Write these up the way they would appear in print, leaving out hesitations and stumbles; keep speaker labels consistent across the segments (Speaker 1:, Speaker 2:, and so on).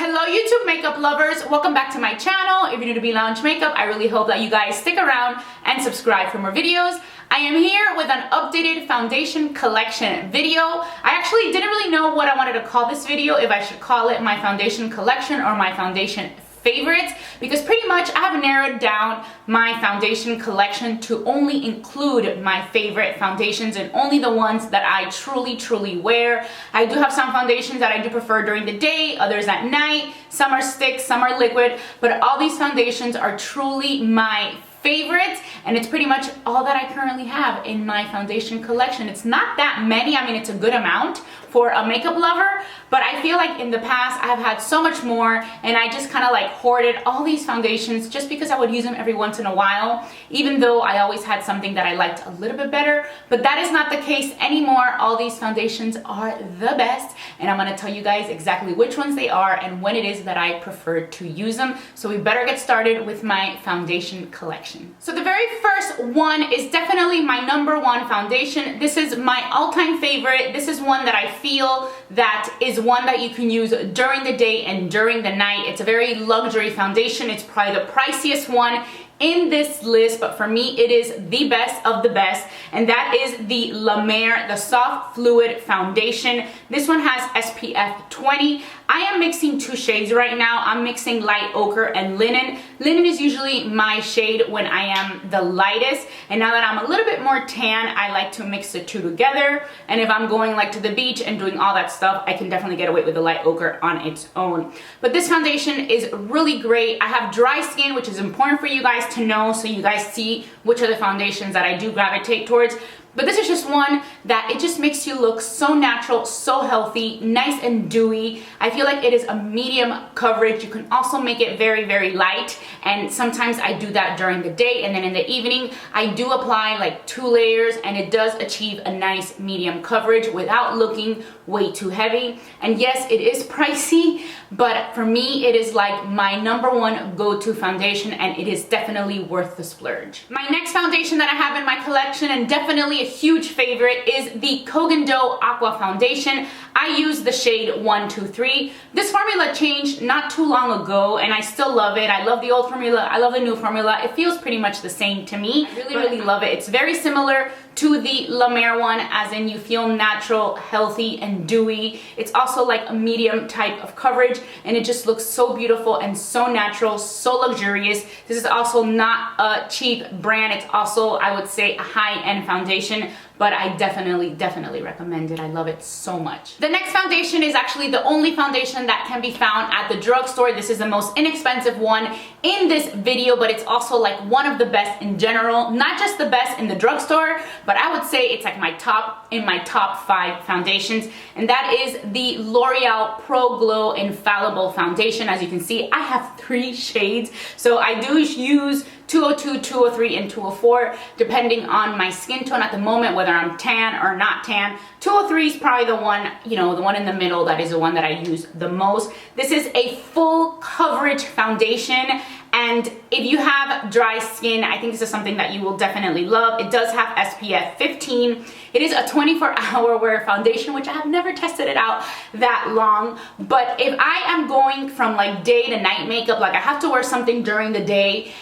Speaker 1: Hello YouTube makeup lovers, welcome back to my channel. If you're new to Be Lounge Makeup, I really hope that you guys stick around and subscribe for more videos. I am here with an updated foundation collection video. I actually didn't really know what I wanted to call this video, if I should call it my foundation collection or my foundation favorites, because pretty much I have narrowed down my foundation collection to only include my favorite foundations and only the ones that I truly wear. I do have some foundations that I do prefer during the day, others at night, some are sticks, some are liquid, but all these foundations are truly my favorites, and it's pretty much all that I currently have in my foundation collection. It's not that many, I mean it's a good amount for a makeup lover, but I feel like in the past I have had so much more, and I just kind of like hoarded all these foundations just because I would use them every once in a while, even though I always had something that I liked a little bit better. But that is not the case anymore. All these foundations are the best, and I'm going to tell you guys exactly which ones they are and when it is that I prefer to use them. So we better get started with my foundation collection. So the very first one is definitely my #1 foundation. This is my all-time favorite. This is one that I feel that is one that you can use during the day and during the night. It's a very luxury foundation. It's probably the priciest one in this list, but for me it is the best of the best, and that is the Loreal, the Soft Fluid Foundation. This one has SPF 20. I am mixing two shades right now. I'm mixing light ochre and linen. Linen is usually my shade when I am the lightest, and now that I'm a little bit more tan, I like to mix the two together. And if I'm going like to the beach and doing all that stuff, I can definitely get away with the light ochre on its own. But this foundation is really great. I have dry skin, which is important for you guys to know, so you guys see which are the foundations that I do gravitate towards. But this is just one that it just makes you look so natural, so healthy, nice and dewy. I feel like it is a medium coverage. You can also make it very light, and sometimes I do that during the day, and then in the evening I do apply like 2 layers, and it does achieve a nice medium coverage without looking way too heavy. And yes, it is pricey, but for me it is like my #1 go-to foundation, and it is definitely worth the splurge. My next foundation that I have in my collection, and definitely a huge favorite, is the Cogan Doe Aqua foundation. I use the shade 123. This formula changed not too long ago, and I still love it. I love the old formula, I love the new formula. It feels pretty much the same to me. I really love it. It's very similar to the Loreal one, as in you feel natural, healthy, and dewy. It's also like a medium type of coverage, and it just looks so beautiful and so natural, so luxurious. This is also not a cheap brand. It's also, I would say, a high-end foundation, but I definitely recommend it. I love it so much. The next foundation is actually the only foundation that can be found at the drugstore. This is the most inexpensive one in this video, but it's also like one of the best in general. Not just the best in the drugstore, but I would say it's like in my top 5 foundations, and that is the Loreal Pro Glow Infallible foundation. As you can see, I have 3 shades, so I do use 202, 203, and 204, depending on my skin tone at the moment, whether I'm tan or not tan. 203 is probably the one, you know, the one in the middle. That is the one that I use the most. This is a full coverage foundation, and if you have dry skin, I think this is something that you will definitely love. It does have SPF 15. It is a 24-hour wear foundation, which I have never tested it out that long. But if I am going from like day to night makeup, like I have to wear something during the day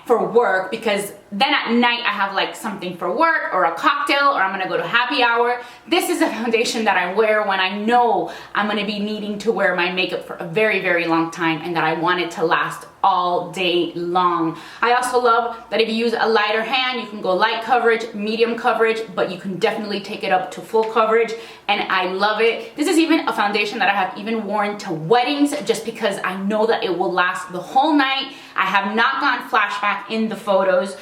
Speaker 1: for work, because then at night I have like something for work or a cocktail, or I'm gonna go to happy hour. This is a foundation that I wear when I know I'm gonna be needing to wear my makeup for a very long time, and that I want it to last all day long. I also love that if you use a lighter hand, you can go light coverage, medium coverage, but you can definitely take it up to full coverage, and I love it. This is even a foundation that I have even worn to weddings, just because I know that it will last the whole night. I have not gotten flashback in the photos.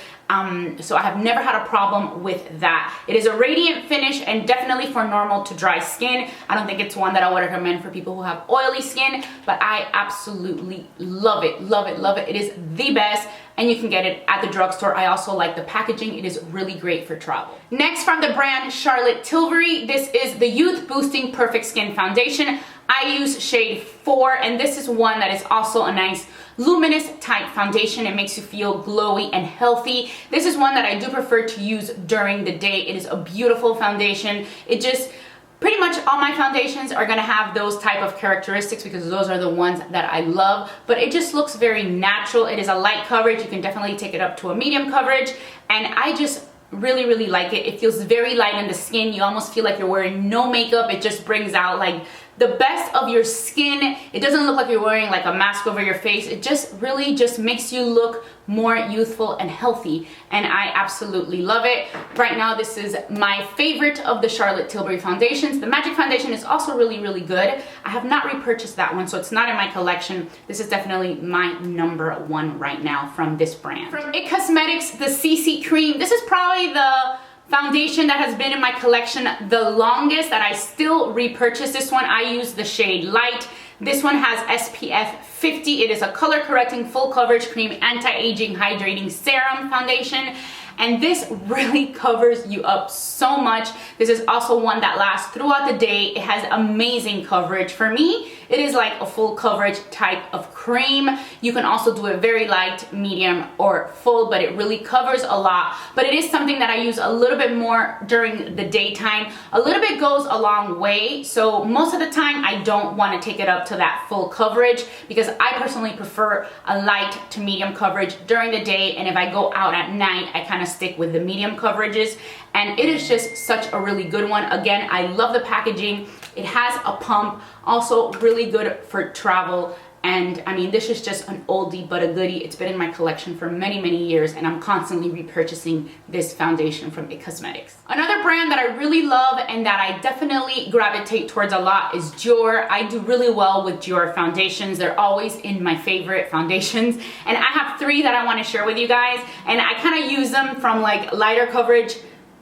Speaker 1: So I have never had a problem with that. It is a radiant finish, and definitely for normal to dry skin. I don't think it's one that I would recommend for people who have oily skin, but I absolutely love it. It is the best, and you can get it at the drugstore. I also like the packaging. It is really great for travel. Next, from the brand Charlotte Tilbury, this is the Youth Boosting Perfect Skin Foundation. I use shade 4, and this is one that is also a nice luminous type foundation. It makes you feel glowy and healthy. This is one that I do prefer to use during the day. It is a beautiful foundation. It just Pretty much all my foundations are gonna have those type of characteristics because those are the ones that I love, but it just looks very natural. It is a light coverage. You can definitely take it up to a medium coverage, and I just really like it. It feels very light on the skin. You almost feel like you're wearing no makeup. It just brings out like the best of your skin. It doesn't look like you're wearing like a mask over your face. It just really just makes you look more youthful and healthy, and I absolutely love it. Right now, this is my favorite of the Charlotte Tilbury foundations. The Magic Foundation is also really good. I have not repurchased that one, so it's not in my collection. This is definitely my #1 right now from this brand. From IT Cosmetics, the CC Cream. This is probably the foundation that has been in my collection the longest, that I still repurchase this one. I use the shade Light. This one has SPF 50. It is a color correcting full coverage cream anti-aging hydrating serum foundation, and this really covers you up so much. This is also one that lasts throughout the day. It has amazing coverage. For me, it is like a full coverage type of cream. You can also do it very light, medium, or full, but it really covers a lot. But it is something that I use a little bit more during the daytime. A little bit goes a long way, so most of the time I don't want to take it up to that full coverage because I personally prefer a light to medium coverage during the day, and if I go out at night, I kind of stick with the medium coverages, and it is just such a really good one. Again, I love the packaging. It has a pump, also really good for travel, and I mean, this is just an oldie but a goodie. It's been in my collection for many years, and I'm constantly repurchasing this foundation from IT Cosmetics. Another brand that I really love and that I definitely gravitate towards a lot is Dior. I do really well with Dior foundations. They're always in my favorite foundations, and I have 3 that I want to share with you guys, and I kind of use them from like lighter coverage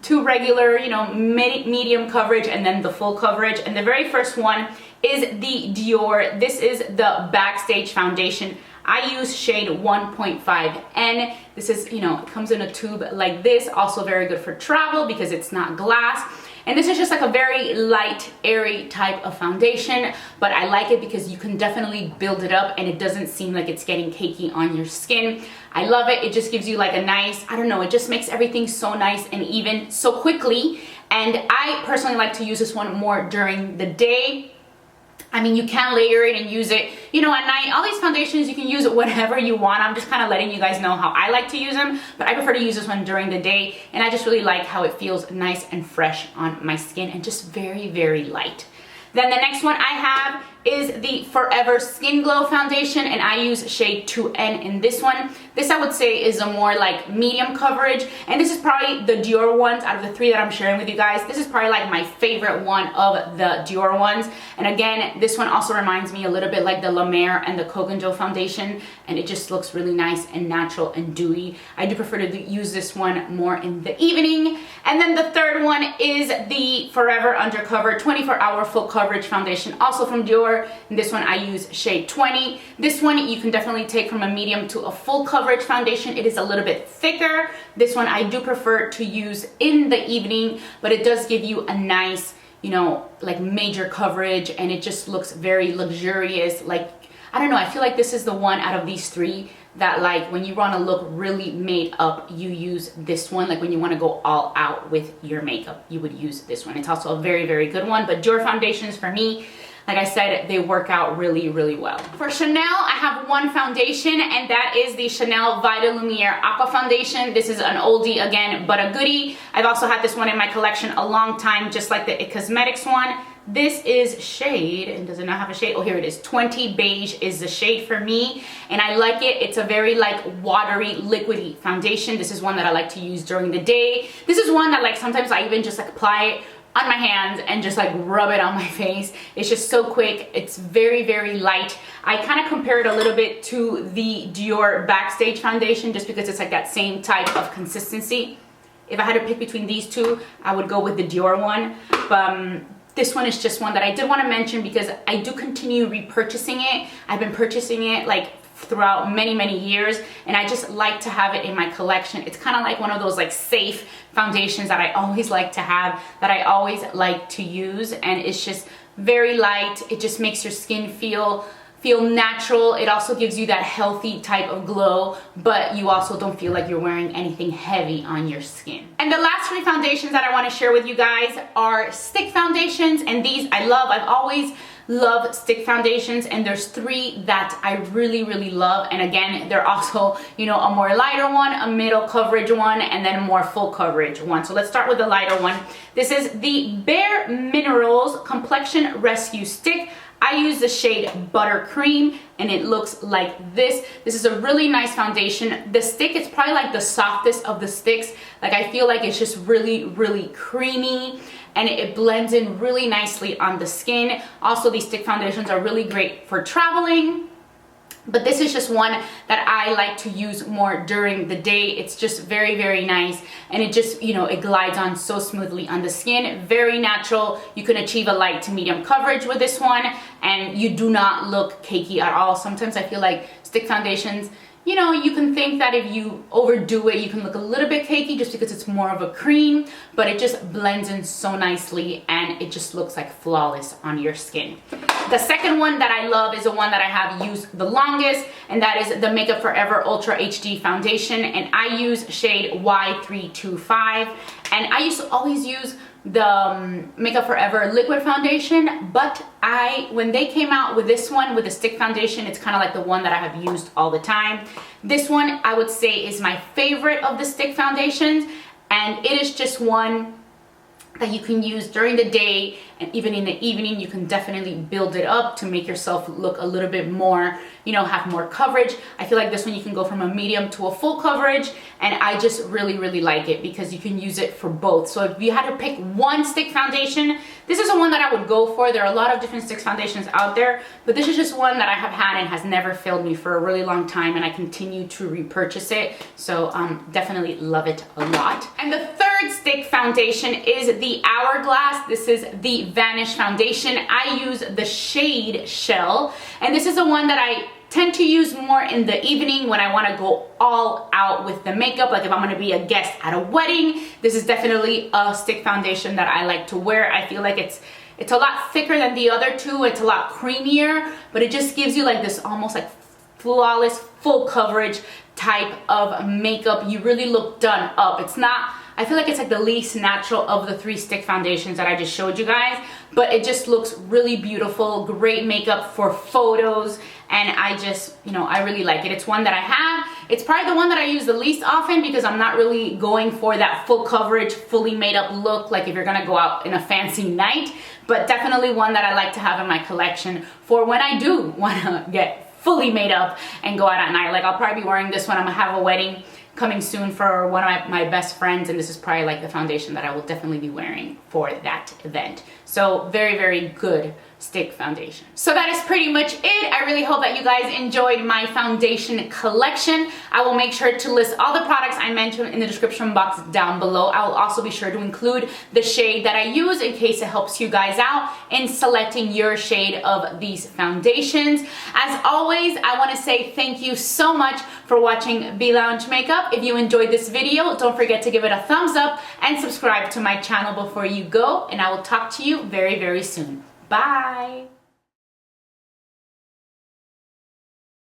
Speaker 1: to regular, you know, medium coverage, and then the full coverage. And the very first one is the Dior. This is the BackStage foundation. I use shade 1.5N. This is, you know, it comes in a tube like this. Also very good for travel because it's not glass. And this is just like a very light, airy type of foundation, but I like it because you can definitely build it up and it doesn't seem like it's getting cakey on your skin. I love it. It just gives you like a nice, I don't know, it just makes everything so nice and even so quickly. And I personally like to use this one more during the day. I mean, you can layer it and use it, you know, at night. All these foundations, you can use it whenever you want. I'm just kind of letting you guys know how I like to use them, but I prefer to use this one during the day, and I just really like how it feels nice and fresh on my skin and just very light. Then the next one I have is the Forever Skin Glow foundation, and I use shade 2N in this one. This I would say is a more like medium coverage, and this is probably the Dior ones out of the 3 that I'm sharing with you guys. This is probably like my favorite one of the Dior ones, and again, this one also reminds me a little bit like the La Mer and the Cogan Doe foundation, and it just looks really nice and natural and dewy. I do prefer to use this one more in the evening. And then the third one is the Forever Undercover 24-hour full coverage foundation, also from Dior. And this one I use shade 20. This one you can definitely take from a medium to a full coverage foundation. It is a little bit thicker. This one I do prefer to use in the evening, but it does give you a nice, you know, like major coverage, and it just looks very luxurious. Like, I don't know, I feel like this is the one out of these 3 that like when you want to look really made up, you use this one. Like when you want to go all out with your makeup, you would use this one. It's also a very good one, but Dior foundations for me, like I said, they work out really well. For Chanel, I have one foundation, and that is the Chanel Vitalumiere Aqua foundation. This is an oldie again, but a goodie. I've also had this one in my collection a long time, just like the IT Cosmetics one. This is shade, and does it not have a shade? Oh, here it is. 20 Beige is the shade for me, and I like it. It's a very like watery, liquidy foundation. This is one that I like to use during the day. This is one that like sometimes I even just like apply it on my hands and just like rub it on my face. It's just so quick. It's very light. I kind of compare it a little bit to the Dior BackStage foundation just because it's like that same type of consistency. If I had to pick between these 2, I would go with the Dior one. But this one is just one that I did want to mention because I do continue repurchasing it. I've been purchasing it like throughout many years, and I just like to have it in my collection. It's kind of like one of those like safe foundations that I always like to have, that I always like to use, and it's just very light. It just makes your skin feel feel natural. It also gives you that healthy type of glow, but you also don't feel like you're wearing anything heavy on your skin. And the last 3 foundations that I want to share with you guys are stick foundations, and these I love. I've always loved stick foundations, and there's 3 that I really love. And again, they're also, you know, a more lighter one, a middle coverage one, and then a more full coverage one. So let's start with the lighter one. This is the Bare Minerals Complexion Rescue Stick. I use the shade Buttercream, and it looks like this. This is a really nice foundation. The stick is probably like the softest of the sticks. Like, I feel like it's just really creamy, and it blends in really nicely on the skin. Also, these stick foundations are really great for traveling, but this is just one that I like to use more during the day. It's just very nice, and it just, you know, it glides on so smoothly on the skin. Very natural. You can achieve a light to medium coverage with this one, and you do not look cakey at all. Sometimes I feel like stick foundations, you know, you can think that if you overdo it, you can look a little bit cakey just because it's more of a cream, but it just blends in so nicely, and it just looks like flawless on your skin. The second one that I love is the one that I have used the longest, and that is the Makeup Forever Ultra HD Foundation, and I use shade Y325, and I used to always use the Makeup Forever liquid foundation, but when they came out with this one, with the stick foundation, it's kind of like the one that I have used all the time. This one I would say is my favorite of the stick foundations, and it is just one that you can use during the day, and even in the evening you can definitely build it up to make yourself look a little bit more, you know, have more coverage. I feel like this one you can go from a medium to a full coverage, and I just really like it because you can use it for both. So if you had to pick one stick foundation, this is the one that I would go for. There are a lot of different stick foundations out there, but this is just one that I have had and has never failed me for a really long time, and I continue to repurchase it. So definitely love it a lot. And the third stick foundation is the Hourglass. This is the Vanish foundation. I use the shade Shell, and this is the one that I tend to use more in the evening when I want to go all out with the makeup. Like if I'm going to be a guest at a wedding, this is definitely a stick foundation that I like to wear. I feel like it's a lot thicker than the other 2. It's a lot creamier, but it just gives you like this almost like flawless full coverage type of makeup. You really look done up. It's not, I feel like it's like the least natural of the 3 stick foundations that I just showed you guys, but it just looks really beautiful. Great makeup for photos, and I just, you know, I really like it. It's one that I have. It's probably the one that I use the least often because I'm not really going for that full coverage, fully made up look like if you're gonna go out in a fancy night, but definitely one that I like to have in my collection for when I do wanna get fully made up and go out at night. Like I'll probably be wearing this when I'm gonna have a wedding coming soon for one of my best friends, and this is probably like the foundation that I will definitely be wearing for that event. So very good stick foundation. So that is pretty much it. I really hope that you guys enjoyed my foundation collection. I will make sure to list all the products I mentioned in the description box down below. I will also be sure to include the shade that I use in case it helps you guys out in selecting your shade of these foundations. As always, I want to say thank you so much for watching Be Lounge Makeup. If you enjoyed this video, don't forget to give it a thumbs up and subscribe to my channel before you go, and I will talk to you very soon. Bye.